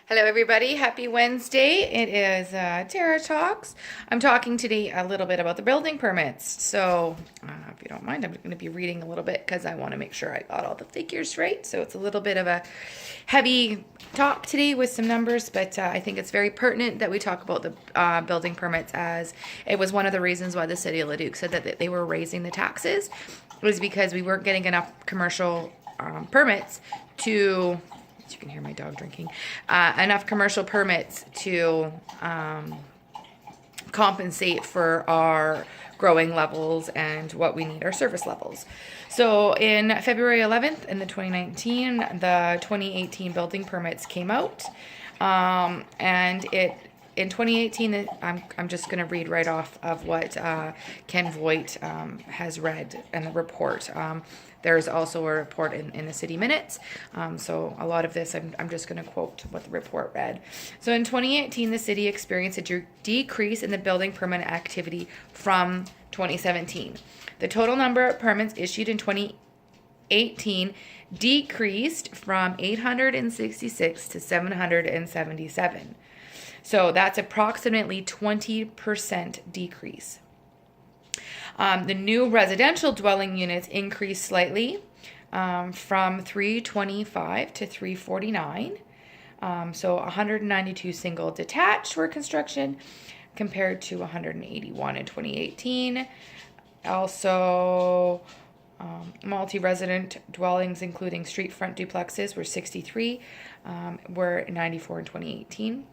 Hello, everybody. Happy Wednesday. It is Tara Talks. I'm talking today a little bit about the building permits. So, if you don't mind, I'm going to be reading a little bit because I want to make sure I got all the figures right. So, it's a little bit of a heavy talk today with some numbers, but I think it's very pertinent that we talk about the building permits, as it was one of the reasons why the city of Leduc said that they were raising the taxes, was because we weren't getting enough commercial permits to, you can hear my dog drinking, enough commercial permits to compensate for our growing levels and what we need our service levels. So in February 11th in the 2018 building permits came out, and in 2018, I'm just going to read right off of what Ken Voigt has read in the report. There's also a report in the city minutes. So a lot of this, I'm just going to quote what the report read. So in 2018, the city experienced a decrease in the building permit activity from 2017. The total number of permits issued in 2018 decreased from 866 to 777. So that's approximately 20% decrease. The new residential dwelling units increased slightly from 325 to 349. So 192 single detached were construction compared to 181 in 2018. Also, multi-resident dwellings, including street front duplexes, were 63, were 94 in 2018.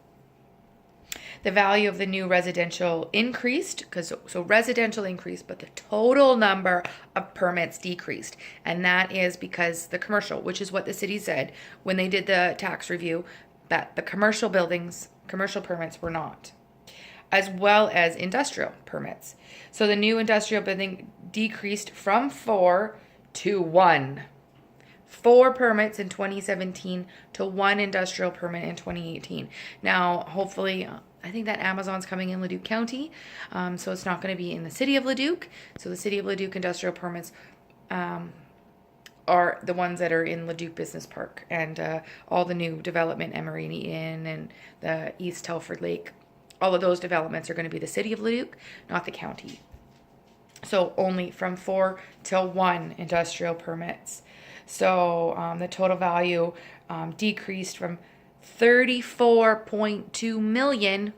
The value of the new residential increased, so residential increased, but the total number of permits decreased. And that is because the commercial, which is what the city said when they did the tax review, that the commercial buildings, commercial permits were not, as well as industrial permits. So the new industrial building decreased from 4 to 1. 4 permits in 2017 to 1 industrial permit in 2018. Now, hopefully, I think that Amazon's coming in Leduc County, so it's not going to be in the city of Leduc. So the city of Leduc industrial permits are the ones that are in Leduc Business Park, and all the new development, Emerini Inn and the East Telford Lake. All of those developments are going to be the city of Leduc, not the county. So only from 4 to 1 industrial permits. So the total value decreased from 34.2 million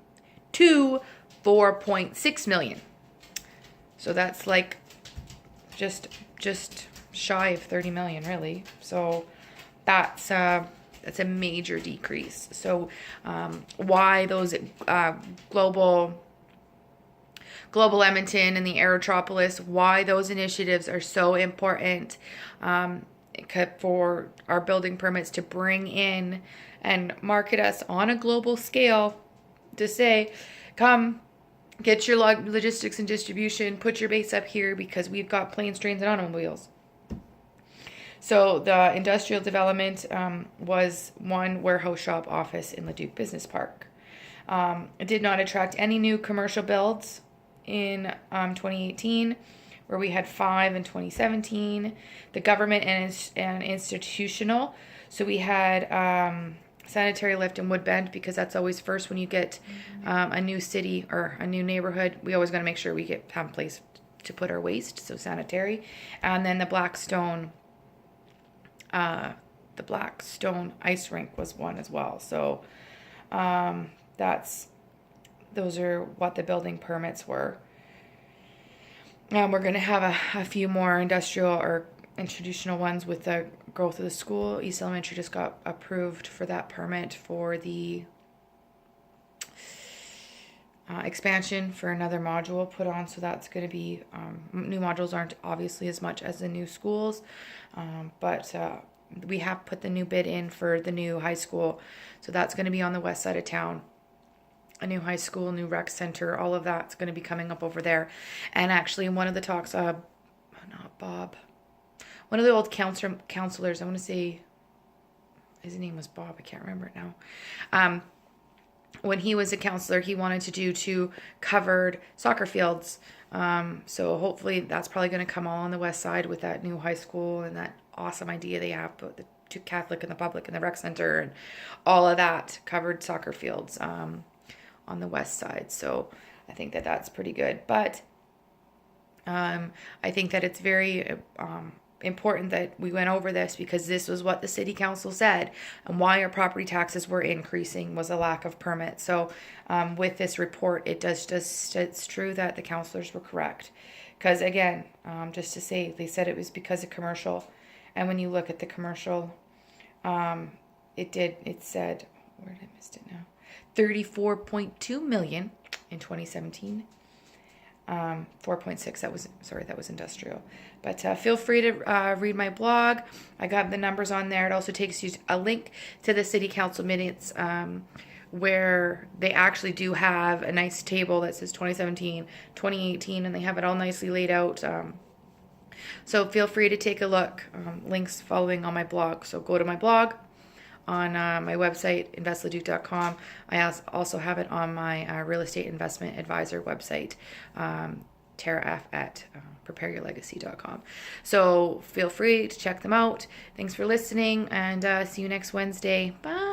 to 4.6 million. So that's like just shy of 30 million, really. So that's a major decrease. So why those global Edmonton and the Aerotropolis, why those initiatives are so important for our building permits to bring in and market us on a global scale, to say, come get your logistics and distribution, put your base up here because we've got planes, trains, and automobiles. So the industrial development was one warehouse shop office in Leduc Business Park. It did not attract any new commercial builds in 2018, where we had 5 in 2017. The government and institutional. So we had sanitary lift in Woodbend, because that's always first when you get a new city or a new neighborhood. We always got to make sure we have a place to put our waste, so sanitary. And then the Blackstone ice rink was one as well. So those are what the building permits were. We're going to have a few more industrial or institutional ones with the growth of the school. East Elementary just got approved for that permit for the expansion for another module put on. So that's going to be, new modules aren't obviously as much as the new schools, but we have put the new bid in for the new high school. So that's going to be on the west side of town. A new high school, new rec center, all of that's going to be coming up over there. And actually, in one of the talks, not Bob, one of the old counselors, I want to say his name was Bob, I can't remember it now. When he was a counselor, he wanted to do 2 covered soccer fields. So hopefully that's probably going to come all on the west side with that new high school and that awesome idea they have, but the to Catholic and the public and the rec center and all of that, covered soccer fields on the west side. So I think that that's pretty good. But I think that it's very important that we went over this, because this was what the city council said, and why our property taxes were increasing was a lack of permits. So with this report, it's true that the councilors were correct. Because again, just to say, they said it was because of commercial. And when you look at the commercial, it said, where did I miss it now? 34.2 million in 2017. 4.6, that was industrial. But feel free to read my blog. I got the numbers on there. It also takes you a link to the city council minutes, where they actually do have a nice table that says 2017, 2018, and they have it all nicely laid out. So feel free to take a look. Links following on my blog. So go to my blog on my website, investleduc.com. I also have it on my real estate investment advisor website, Tara F. at prepareyourlegacy.com. So feel free to check them out. Thanks for listening, and see you next Wednesday. Bye.